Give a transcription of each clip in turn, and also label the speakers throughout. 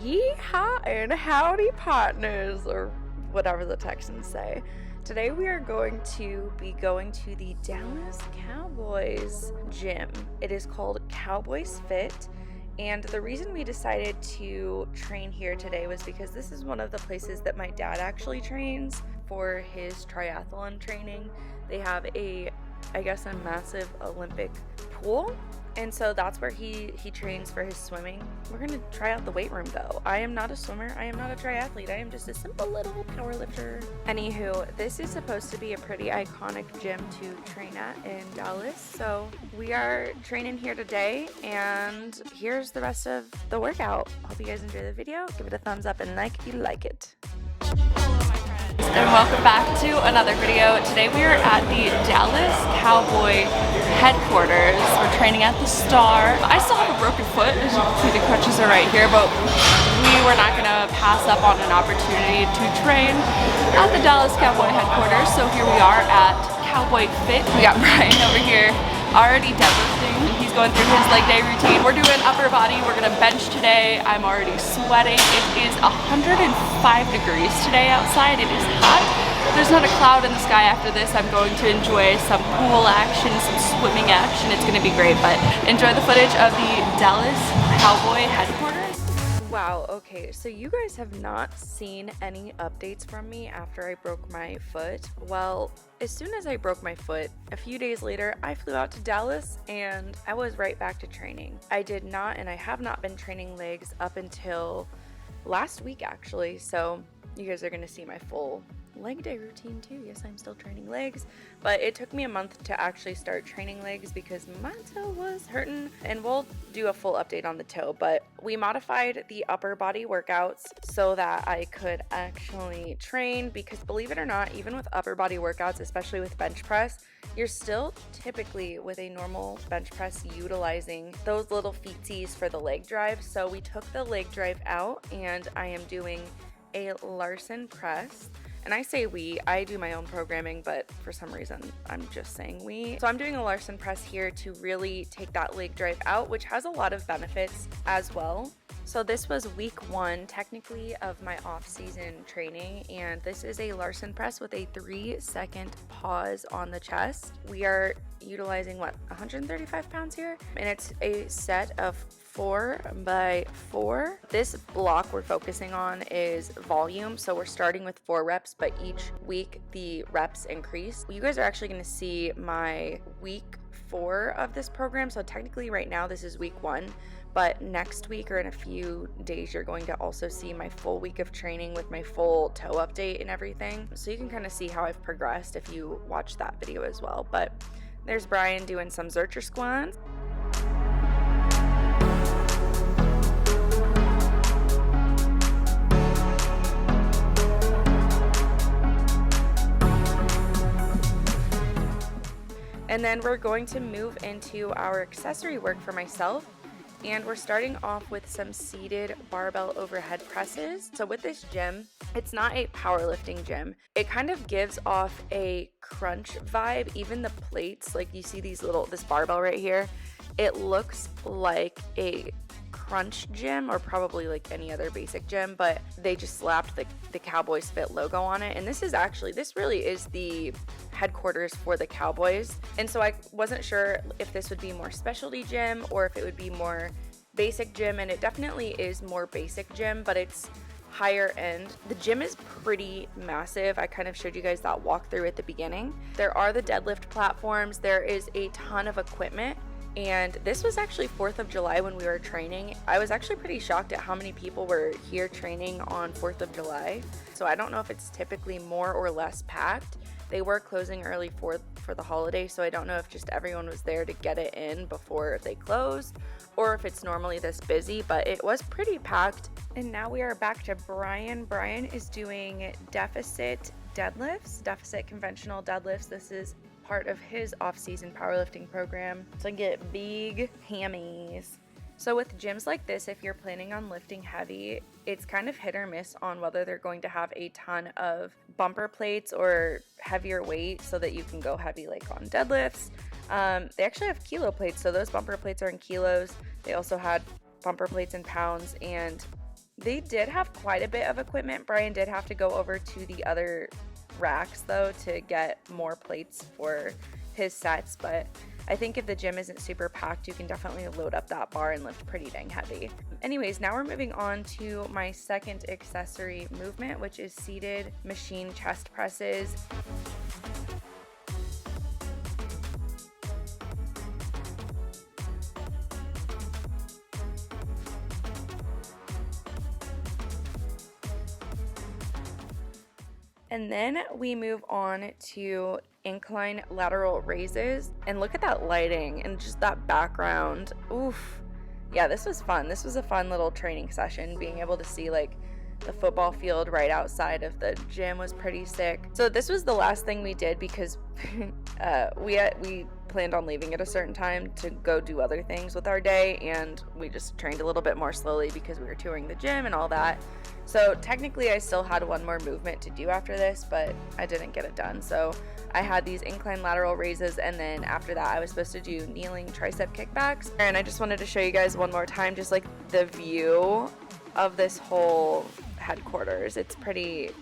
Speaker 1: Yeehaw and howdy, partners, or whatever the Texans say. Today we are going to be going to the Dallas Cowboys gym. It is called Cowboy Fit, and the reason we decided to train here today was because this is one of the places that my dad actually trains for his triathlon training. They have a massive Olympic pool. And so that's where he trains for his swimming. We're going to try out the weight room though. I am not a swimmer. I am not a triathlete. I am just a simple little powerlifter. Anywho, this is supposed to be a pretty iconic gym to train at in Dallas. So we are training here today, and here's the rest of the workout. Hope you guys enjoy the video. Give it a thumbs up and like if you like it. And welcome back to another video. Today we are at the Dallas Cowboy headquarters. We're training at the Star. I still have a broken foot, as you can see the crutches are right here, but we were not going to pass up on an opportunity to train at the Dallas Cowboy headquarters. So here we are at Cowboy Fit. We got Brian over here already deadlifting. He's going through his leg day routine. We're doing upper body. We're gonna bench today. I'm already sweating. It is 105 degrees today outside. It is hot. There's not a cloud in the sky after this. I'm going to enjoy some pool action, some swimming action. It's gonna be great, but enjoy the footage of the Dallas Cowboy headquarters. Wow, okay, so you guys have not seen any updates from me after I broke my foot. Well, as soon as I broke my foot, a few days later, I flew out to Dallas and I was right back to training. I did not, and I have not been training legs up until last week actually, so you guys are gonna see my full leg day routine too. Yes, I'm still training legs, but it took me a month to actually start training legs because my toe was hurting, and we'll do a full update on the toe. But we modified the upper body workouts so that I could actually train, because believe it or not, even with upper body workouts, especially with bench press, you're still typically with a normal bench press utilizing those little feetsies for the leg drive. So we took the leg drive out and I am doing a Larson press. And I say we, I do my own programming, but for some reason I'm just saying we. So I'm doing a Larson press here to really take that leg drive out, which has a lot of benefits as well. So this was week 1 technically of my off-season training, and this is a Larson press with a 3-second pause on the chest. We are utilizing 135 pounds here, and it's a set of 4 by 4. This block we're focusing on is volume, so we're starting with 4 reps, but each week the reps increase. You guys are actually going to see my week 4 of this program, so technically right now this is week 1, but next week or in a few days you're going to also see my full week of training with my full toe update and everything, so you can kind of see how I've progressed if you watch that video as well. But there's Brian doing some Zercher squats. And then we're going to move into our accessory work for myself. And we're starting off with some seated barbell overhead presses. So with this gym, it's not a powerlifting gym. It kind of gives off a crunch vibe. Even the plates, like you see this barbell right here, it looks like a crunch gym, or probably like any other basic gym, but they just slapped the Cowboys Fit logo on it. And this really is the headquarters for the Cowboys. And so I wasn't sure if this would be more specialty gym or if it would be more basic gym, and it definitely is more basic gym, but it's higher end. The gym is pretty massive. I kind of showed you guys that walkthrough at the beginning. There are the deadlift platforms. There is a ton of equipment. And this was actually 4th of July when we were training. I was actually pretty shocked at how many people were here training on 4th of July. So I don't know if it's typically more or less packed. They were closing early for the holiday, so I don't know if just everyone was there to get it in before they closed, or if it's normally this busy, but it was pretty packed. And now we are back to Brian. Brian is doing deficit conventional deadlifts. This is part of his off-season powerlifting program, so I get big hammies. So with gyms like this, if you're planning on lifting heavy, it's kind of hit or miss on whether they're going to have a ton of bumper plates or heavier weight so that you can go heavy like on deadlifts. They actually have kilo plates, so those bumper plates are in kilos. They also had bumper plates in pounds, and They did have quite a bit of equipment. Brian did have to go over to the other racks though to get more plates for his sets, but I think if the gym isn't super packed, you can definitely load up that bar and lift pretty dang heavy. Anyways, now we're moving on to my second accessory movement, which is seated machine chest presses. And then we move on to incline lateral raises, and look at that lighting and just that background. Oof. Yeah, this was fun. This was a fun little training session. Being able to see like the football field right outside of the gym was pretty sick. So this was the last thing we did because we planned on leaving at a certain time to go do other things with our day, and we just trained a little bit more slowly because we were touring the gym and all that. So technically I still had one more movement to do after this, but I didn't get it done. So I had these incline lateral raises, and then after that I was supposed to do kneeling tricep kickbacks. And I just wanted to show you guys one more time just like the view of this whole headquarters. It's pretty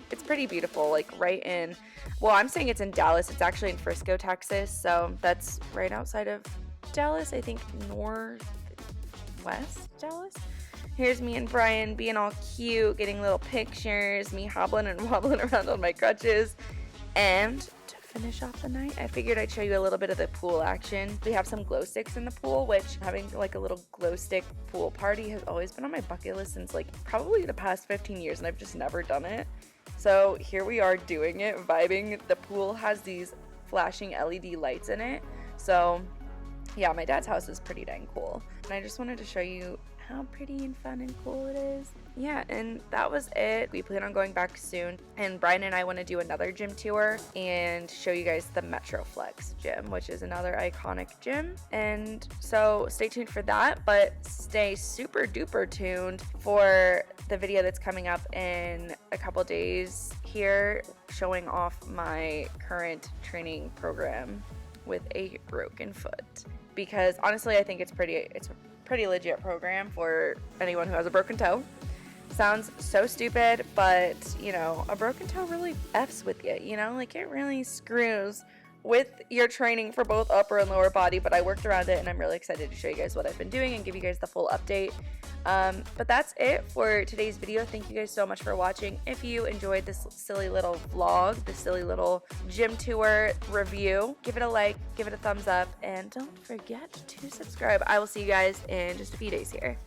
Speaker 1: beautiful, like right in, well, I'm saying it's in Dallas. It's actually in Frisco, Texas. So that's right outside of Dallas, I think northwest Dallas. Here's me and Brian being all cute, getting little pictures, me hobbling and wobbling around on my crutches. And to finish off the night, I figured I'd show you a little bit of the pool action. We have some glow sticks in the pool, which having like a little glow stick pool party has always been on my bucket list since like probably the past 15 years, and I've just never done it. So here we are doing it, vibing. The pool has these flashing LED lights in it. So yeah, my dad's house is pretty dang cool. And I just wanted to show you how pretty and fun and cool it is. Yeah, and that was it. We plan on going back soon, and Brian and I want to do another gym tour and show you guys the Metroflex gym, which is another iconic gym. And so stay tuned for that, but stay super duper tuned for the video that's coming up in a couple days here, showing off my current training program with a broken foot. Because honestly, I think it's a pretty legit program for anyone who has a broken toe. Sounds so stupid, but you know, a broken toe really F's with you, you know, like it really screws with your training for both upper and lower body. But I worked around it, and I'm really excited to show you guys what I've been doing and give you guys the full update. But that's it for today's video. Thank you guys so much for watching. If you enjoyed this silly little vlog, this silly little gym tour review, give it a like, give it a thumbs up, and don't forget to subscribe. I will see you guys in just a few days here.